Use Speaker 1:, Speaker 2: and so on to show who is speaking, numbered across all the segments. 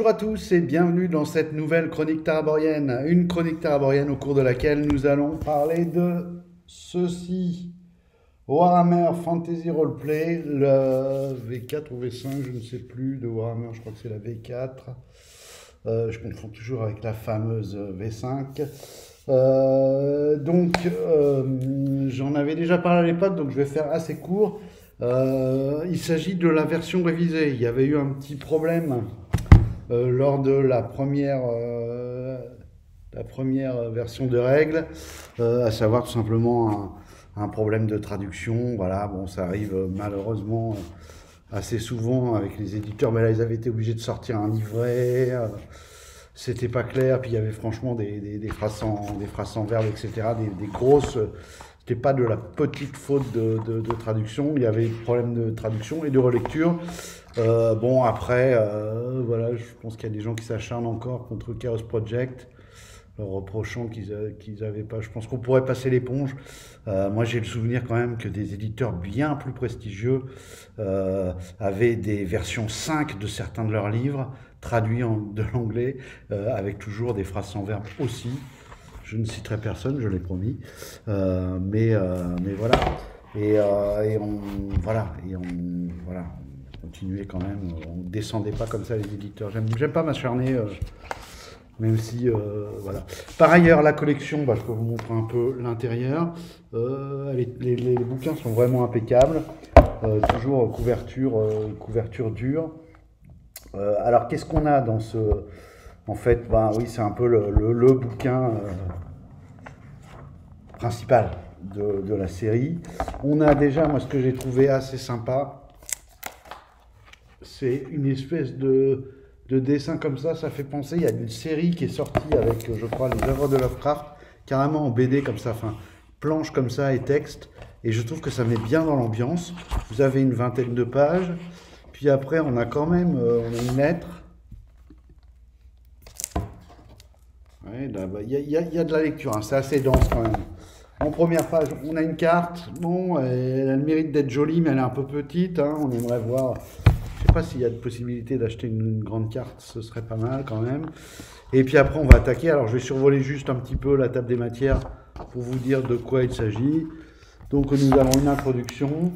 Speaker 1: à tous et bienvenue dans cette nouvelle chronique taraborienne. Une chronique taraborienne au cours de laquelle nous allons parler de ceci. Warhammer Fantasy Roleplay, le V4 ou V5, je ne sais plus, de Warhammer, je crois que c'est la V4. Je confonds toujours avec la fameuse V5. J'en avais déjà parlé à l'époque, donc je vais faire assez court. Il s'agit de la version révisée. Il y avait eu un petit problème lors de la première version de règles, à savoir tout simplement un problème de traduction. Voilà, bon, ça arrive malheureusement assez souvent avec les éditeurs, mais là ils avaient été obligés de sortir un livret. C'était pas clair, puis il y avait franchement des phrases sans verbe, etc. Des grosses. C'était pas de la petite faute de traduction, il y avait des problèmes de traduction et de relecture. Bon, après, voilà, je pense qu'il y a des gens qui s'acharnent encore contre Chaos Project, reprochant qu'ils avaient pas. Je pense qu'on pourrait passer l'éponge. Moi, j'ai le souvenir quand même que des éditeurs bien plus prestigieux avaient des versions 5 de certains de leurs livres, traduits de l'anglais, avec toujours des phrases sans verbe aussi. Je ne citerai personne, je l'ai promis. Mais voilà. On continuait quand même. On ne descendait pas comme ça les éditeurs. J'aime pas m'acharner, même si voilà. Par ailleurs, la collection, je peux vous montrer un peu l'intérieur. Les bouquins sont vraiment impeccables. Toujours couverture dure. Alors, qu'est-ce qu'on a dans ce... En fait, oui, c'est un peu le bouquin principal de la série. On a déjà, moi, ce que j'ai trouvé assez sympa, c'est une espèce de dessin comme ça fait penser, il y a une série qui est sortie avec, je crois, les œuvres de Lovecraft, carrément en BD comme ça, enfin, planche comme ça et texte, et je trouve que ça met bien dans l'ambiance. Vous avez une vingtaine de pages, puis après, on a quand même on a une lettre. Il y a de la lecture, hein, c'est assez dense quand même. En première page, on a une carte. Bon, elle a le mérite d'être jolie, mais elle est un peu petite. Hein, on aimerait voir. Je ne sais pas s'il y a de possibilité d'acheter une grande carte, ce serait pas mal quand même. Et puis après, on va attaquer. Alors, je vais survoler juste un petit peu la table des matières pour vous dire de quoi il s'agit. Donc, nous avons une introduction.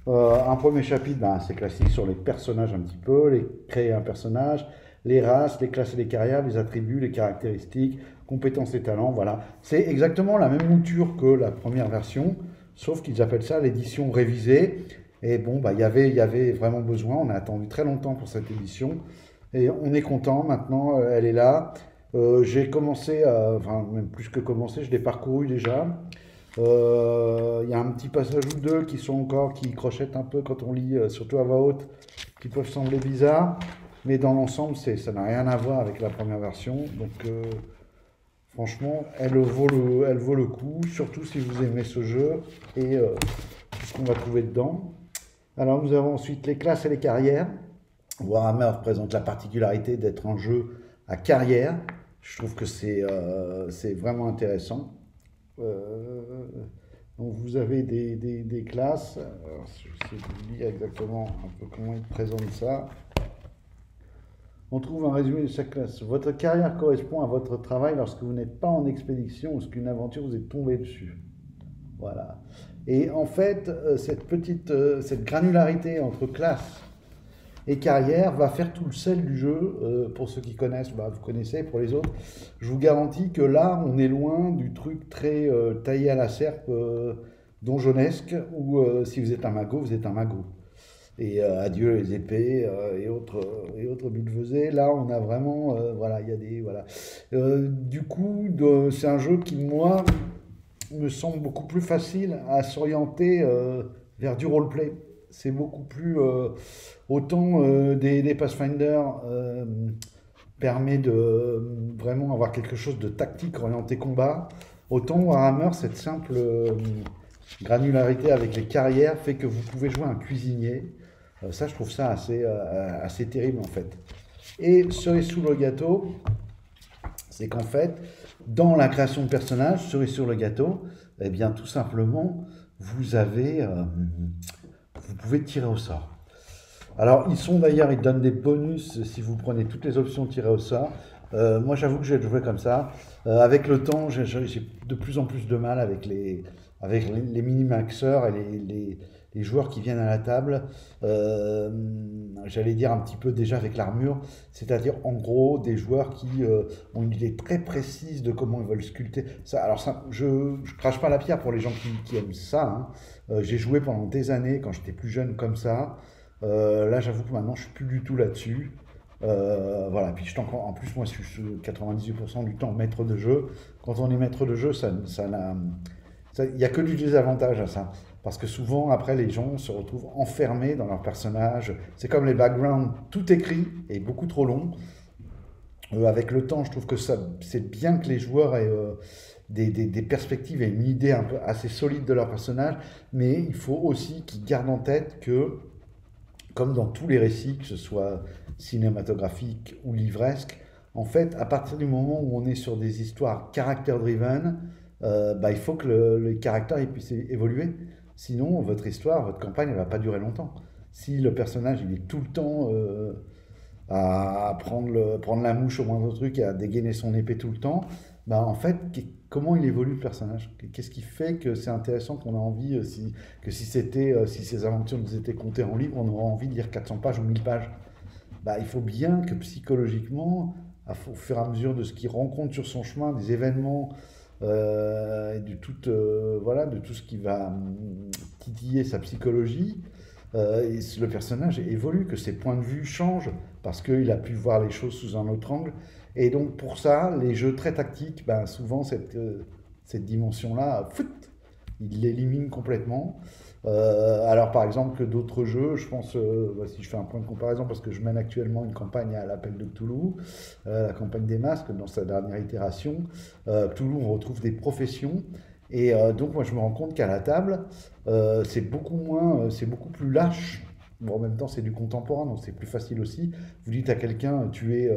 Speaker 1: Un premier chapitre, c'est classique sur les personnages un petit peu, créer un personnage, les races, les classes et les carrières, les attributs, les caractéristiques, compétences et talents, voilà. C'est exactement la même mouture que la première version, sauf qu'ils appellent ça l'édition révisée. Et bon, il y avait vraiment besoin, on a attendu très longtemps pour cette édition, et on est content, maintenant, elle est là. J'ai commencé, même plus que commencé, je l'ai parcouru déjà. Il y a un petit passage ou deux qui crochettent un peu quand on lit, surtout à voix haute, qui peuvent sembler bizarres. Mais dans l'ensemble, ça n'a rien à voir avec la première version. Donc, franchement, elle vaut le coup, surtout si vous aimez ce jeu et tout ce qu'on va trouver dedans. Alors, nous avons ensuite les classes et les carrières. Warhammer présente la particularité d'être un jeu à carrière. Je trouve que c'est vraiment intéressant. Donc, vous avez des classes. Alors, je sais vous dire exactement un peu comment ils présentent ça. On trouve un résumé de chaque classe. Votre carrière correspond à votre travail lorsque vous n'êtes pas en expédition ou lorsqu'une aventure vous est tombée dessus. Voilà. Et en fait, cette granularité entre classe et carrière va faire tout le sel du jeu. Pour ceux qui connaissent, vous connaissez. Pour les autres, je vous garantis que là, on est loin du truc très taillé à la serpe, donjonesque, où si vous êtes un magot, vous êtes un magot. Et adieu les épées et autres bulvesées. Là, on a vraiment, voilà, il y a des, voilà. Du coup, c'est un jeu qui, moi, me semble beaucoup plus facile à s'orienter vers du roleplay. C'est beaucoup plus, autant des Pathfinder permet de vraiment avoir quelque chose de tactique orienté combat, autant Warhammer, cette simple granularité avec les carrières fait que vous pouvez jouer un cuisinier. Ça, je trouve ça assez terrible, en fait. Et cerise sous le gâteau, c'est qu'en fait, dans la création de personnages, cerise sur le gâteau, eh bien, tout simplement, vous pouvez tirer au sort. Alors, ils sont d'ailleurs, ils donnent des bonus si vous prenez toutes les options tirées au sort. Moi, j'avoue que j'ai joué comme ça. Avec le temps, j'ai de plus en plus de mal avec les mini-maxeurs et les joueurs qui viennent à la table. Euh, J'allais dire un petit peu déjà avec l'armure, c'est-à-dire en gros des joueurs qui ont une idée très précise de comment ils veulent sculpter. Ça, alors, ça, je crache pas la pierre pour les gens qui aiment ça, hein. J'ai joué pendant des années quand j'étais plus jeune comme ça. Là, j'avoue que maintenant, je suis plus du tout là-dessus. Voilà, puis en plus, moi, je suis 98% du temps maître de jeu. Quand on est maître de jeu, il n'y a que du désavantage à ça. Parce que souvent, après, les gens se retrouvent enfermés dans leur personnage. C'est comme les backgrounds, tout écrit et beaucoup trop long. Avec le temps, je trouve que c'est bien que les joueurs aient des perspectives et une idée un peu assez solide de leur personnage, mais il faut aussi qu'ils gardent en tête que comme dans tous les récits, que ce soit cinématographiques ou livresques, en fait, à partir du moment où on est sur des histoires character-driven, bah, il faut que les caractères ils puissent évoluer. Sinon, votre histoire, votre campagne, elle ne va pas durer longtemps. Si le personnage, il est tout le temps à prendre la mouche au moindre truc et à dégainer son épée tout le temps, bah en fait, comment il évolue le personnage? Qu'est-ce qui fait que c'est intéressant qu'on a envie, si ces aventures nous étaient contées en livre, on aurait envie de lire 400 pages ou 1000 pages? Bah, il faut bien que psychologiquement, au fur et à mesure de ce qu'il rencontre sur son chemin, des événements, et voilà, de tout ce qui va titiller sa psychologie, et le personnage évolue, que ses points de vue changent parce qu'il a pu voir les choses sous un autre angle. Et donc pour ça, les jeux très tactiques, ben, souvent cette dimension-là, il l'élimine complètement. Alors par exemple que d'autres jeux, je pense, si je fais un point de comparaison, parce que je mène actuellement une campagne à l'appel de Cthulhu, la campagne des masques, dans sa dernière itération, Cthulhu, on retrouve des professions, et donc moi je me rends compte qu'à la table, c'est beaucoup plus lâche. Bon, en même temps, c'est du contemporain, donc c'est plus facile aussi. Vous dites à quelqu'un, tu es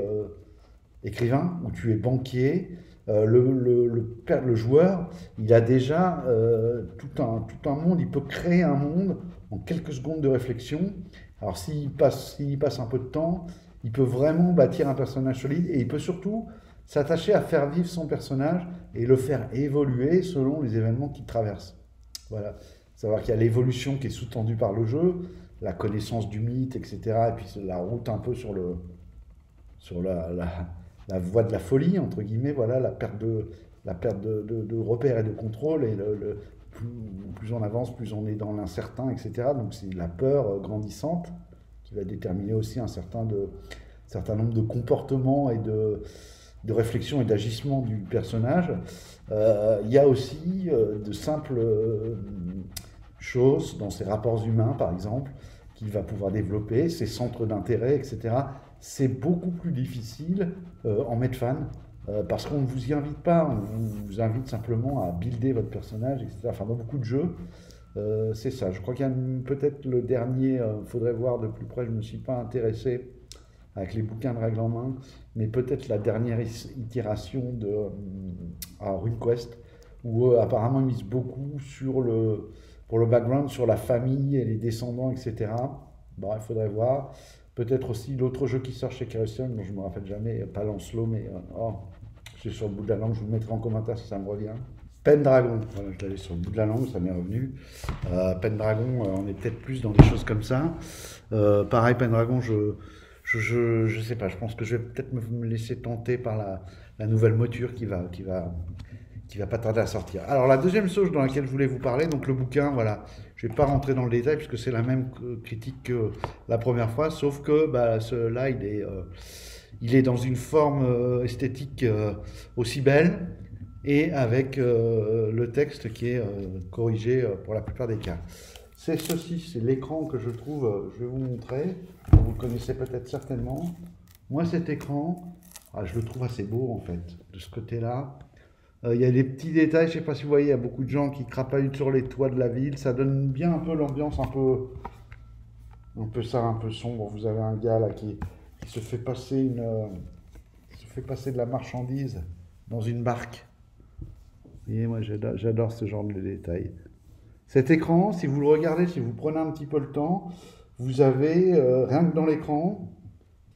Speaker 1: écrivain ou tu es banquier, le joueur, il a déjà tout un monde, il peut créer un monde en quelques secondes de réflexion. Alors s'il passe un peu de temps, il peut vraiment bâtir un personnage solide et il peut surtout s'attacher à faire vivre son personnage et le faire évoluer selon les événements qu'il traverse. Voilà. Savoir qu'il y a l'évolution qui est sous-tendue par le jeu, la connaissance du mythe, etc. Et puis la route un peu sur la voie de la folie, entre guillemets, voilà, la perte de repères et de contrôle, et plus on avance, plus on est dans l'incertain, etc. Donc c'est la peur grandissante qui va déterminer aussi certain nombre de comportements et de réflexion et d'agissement du personnage. Il y a aussi de simples choses dans ses rapports humains, par exemple, qu'il va pouvoir développer, ses centres d'intérêt, etc. C'est beaucoup plus difficile en Medfan, parce qu'on ne vous y invite pas, on vous invite simplement à builder votre personnage, etc. Enfin, dans beaucoup de jeux, c'est ça. Je crois qu'il y a peut-être le dernier, faudrait voir de plus près, je ne me suis pas intéressé avec les bouquins de règles en main, mais peut-être la dernière itération de RuneQuest, où apparemment ils misent beaucoup pour le background, sur la famille et les descendants, etc. Bon, il faudrait voir. Peut-être aussi l'autre jeu qui sort chez Chaosium, dont je ne me rappelle jamais, pas Lancelot, mais j'ai sur le bout de la langue, je vous le mettrai en commentaire si ça me revient. Pendragon, voilà, je l'avais sur le bout de la langue, ça m'est revenu. Pendragon, on est peut-être plus dans des choses comme ça. Pareil, Pendragon, je sais pas, je pense que je vais peut-être me laisser tenter par la nouvelle mouture qui va pas tarder à sortir. Alors la deuxième chose dans laquelle je voulais vous parler, donc le bouquin, voilà, je vais pas rentrer dans le détail puisque c'est la même critique que la première fois, sauf que bah, là il est dans une forme esthétique aussi belle et avec le texte qui est corrigé pour la plupart des cas. C'est ceci, c'est l'écran que je trouve, je vais vous montrer, vous le connaissez peut-être certainement. Moi cet écran, je le trouve assez beau en fait, de ce côté-là. Il y a des petits détails, je ne sais pas si vous voyez, il y a beaucoup de gens qui crapahutent sur les toits de la ville. Ça donne bien un peu l'ambiance un peu sombre. Vous avez un gars là qui se fait passer de la marchandise dans une barque. Et moi j'adore ce genre de détails. Cet écran, si vous le regardez, si vous prenez un petit peu le temps, vous avez, rien que dans l'écran,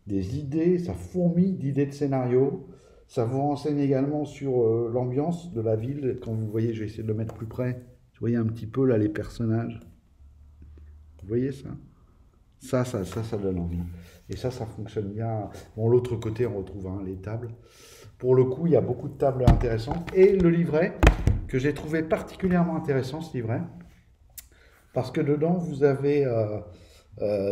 Speaker 1: des idées, ça fourmille d'idées de scénario. Ça vous renseigne également sur l'ambiance de la ville. Quand vous voyez, je vais essayer de le mettre plus près. Vous voyez un petit peu là les personnages. Vous voyez ça? Ça donne envie. Et ça fonctionne bien. Bon, l'autre côté, on retrouve hein, les tables. Pour le coup, il y a beaucoup de tables intéressantes. Et le livret, que j'ai trouvé particulièrement intéressant, ce livret, parce que dedans, vous avez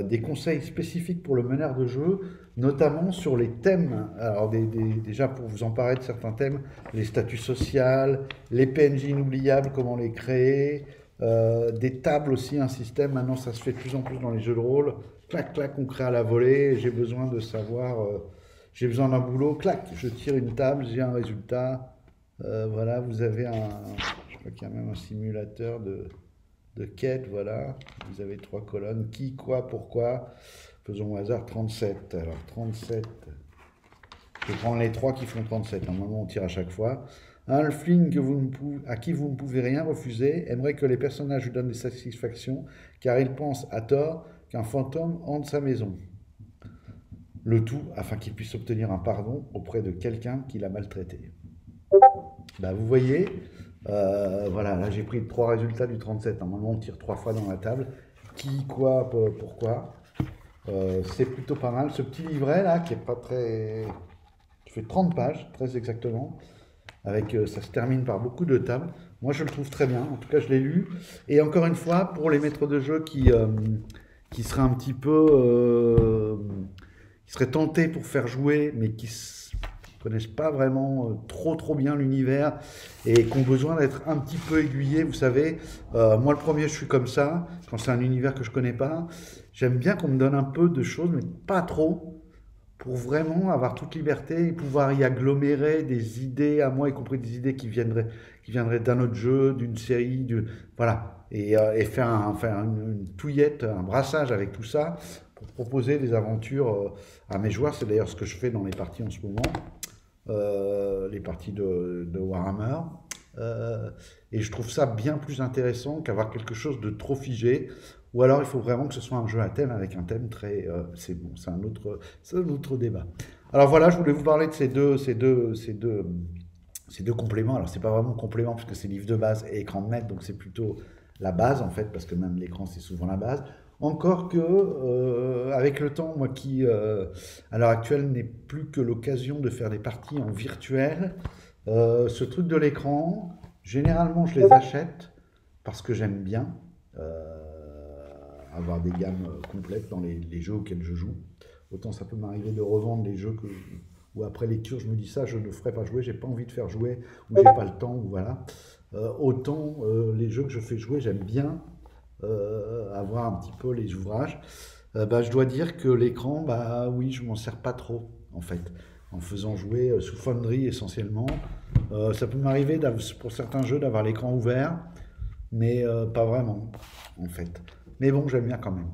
Speaker 1: des conseils spécifiques pour le meneur de jeu, notamment sur les thèmes. Alors, déjà, pour vous emparer de certains thèmes, les statuts sociaux, les PNJ inoubliables, comment les créer, des tables aussi, un système. Maintenant, ça se fait de plus en plus dans les jeux de rôle. Clac, clac, on crée à la volée. J'ai besoin de savoir, j'ai besoin d'un boulot. Clac, je tire une table, j'ai un résultat. Voilà, vous avez je crois qu'il y a même un simulateur de quête, voilà. Vous avez 3 colonnes. Qui, quoi, pourquoi. Faisons au hasard 37. Alors 37, je vais prendre les 3 qui font 37. Normalement, on tire à chaque fois. Un halfling à qui vous ne pouvez rien refuser aimerait que les personnages lui donnent des satisfactions, car il pense à tort qu'un fantôme hante sa maison. Le tout afin qu'il puisse obtenir un pardon auprès de quelqu'un qui l'a maltraité. Bah, vous voyez, voilà, là j'ai pris 3 résultats du 37. Normalement, on tire 3 fois dans la table. Qui, quoi, pourquoi. C'est plutôt pas mal. Ce petit livret là, qui est pas très, qui fait 30 pages, très exactement. Avec, ça se termine par beaucoup de tables. Moi, je le trouve très bien. En tout cas, je l'ai lu. Et encore une fois, pour les maîtres de jeu qui seraient un petit peu, qui seraient tentés pour faire jouer, mais qui connaissent pas vraiment trop bien l'univers et qui ont besoin d'être un petit peu aiguillés. Vous savez, moi, le premier, je suis comme ça. Quand c'est un univers que je connais pas, j'aime bien qu'on me donne un peu de choses, mais pas trop, pour vraiment avoir toute liberté et pouvoir y agglomérer des idées à moi, y compris des idées qui viendraient d'un autre jeu, d'une série, voilà, et faire une touillette, un brassage avec tout ça, pour proposer des aventures à mes joueurs. C'est d'ailleurs ce que je fais dans les parties en ce moment, les parties de Warhammer. Et je trouve ça bien plus intéressant qu'avoir quelque chose de trop figé. Ou alors il faut vraiment que ce soit un jeu à thème avec un thème très... c'est bon, c'est un autre débat. Alors voilà, je voulais vous parler de ces deux compléments. Alors c'est pas vraiment complément puisque c'est livre de base et écran de maître, donc c'est plutôt la base en fait, parce que même l'écran c'est souvent la base. Encore que, avec le temps, moi qui, à l'heure actuelle, n'ai plus que l'occasion de faire des parties en virtuel, ce truc de l'écran, généralement je les achète parce que j'aime bien. Avoir des gammes complètes dans les jeux auxquels je joue. Autant ça peut m'arriver de revendre les jeux où après lecture je me dis ça, je ne ferai pas jouer, j'ai pas envie de faire jouer, ou j'ai pas le temps, ou voilà. Autant les jeux que je fais jouer, j'aime bien avoir un petit peu les ouvrages. Je dois dire que l'écran, oui, je m'en sers pas trop, en fait. En faisant jouer sous Foundry essentiellement. Ça peut m'arriver pour certains jeux d'avoir l'écran ouvert, mais pas vraiment, en fait. Mais bon, j'aime bien quand même.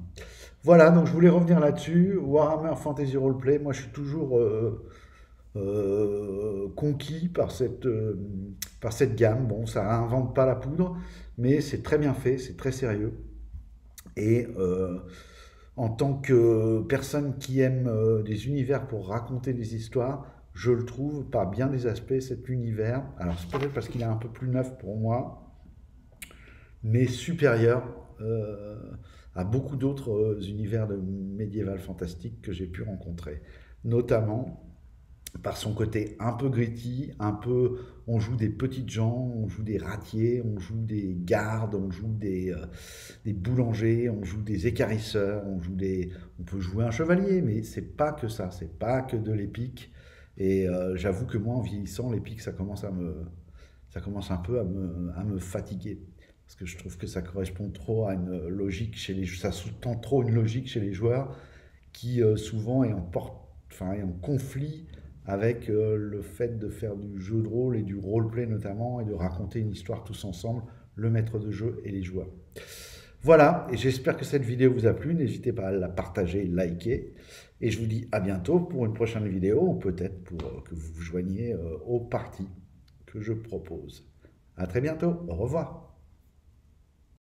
Speaker 1: Voilà, donc je voulais revenir là-dessus. Warhammer Fantasy Roleplay, moi je suis toujours conquis par cette gamme. Bon, ça réinvente pas la poudre, mais c'est très bien fait, c'est très sérieux. Et en tant que personne qui aime des univers pour raconter des histoires, je le trouve par bien des aspects, cet univers. Alors c'est peut-être parce qu'il est un peu plus neuf pour moi, mais supérieur à beaucoup d'autres univers de médiéval fantastique que j'ai pu rencontrer. Notamment par son côté un peu gritty, on joue des petites gens, on joue des ratiers, on joue des gardes, on joue des boulangers, on joue des écarisseurs, on peut jouer un chevalier, mais c'est pas que ça, c'est pas que de l'épique. Et j'avoue que moi, en vieillissant, l'épique, ça commence un peu à me fatiguer. Parce que je trouve que ça correspond trop à une logique ça sous-tend trop une logique chez les joueurs qui souvent est en conflit avec le fait de faire du jeu de rôle et du roleplay notamment, et de raconter une histoire tous ensemble, le maître de jeu et les joueurs. Voilà, et j'espère que cette vidéo vous a plu. N'hésitez pas à la partager, liker, et je vous dis à bientôt pour une prochaine vidéo, ou peut-être pour que vous vous joigniez aux parties que je propose. À très bientôt, au revoir.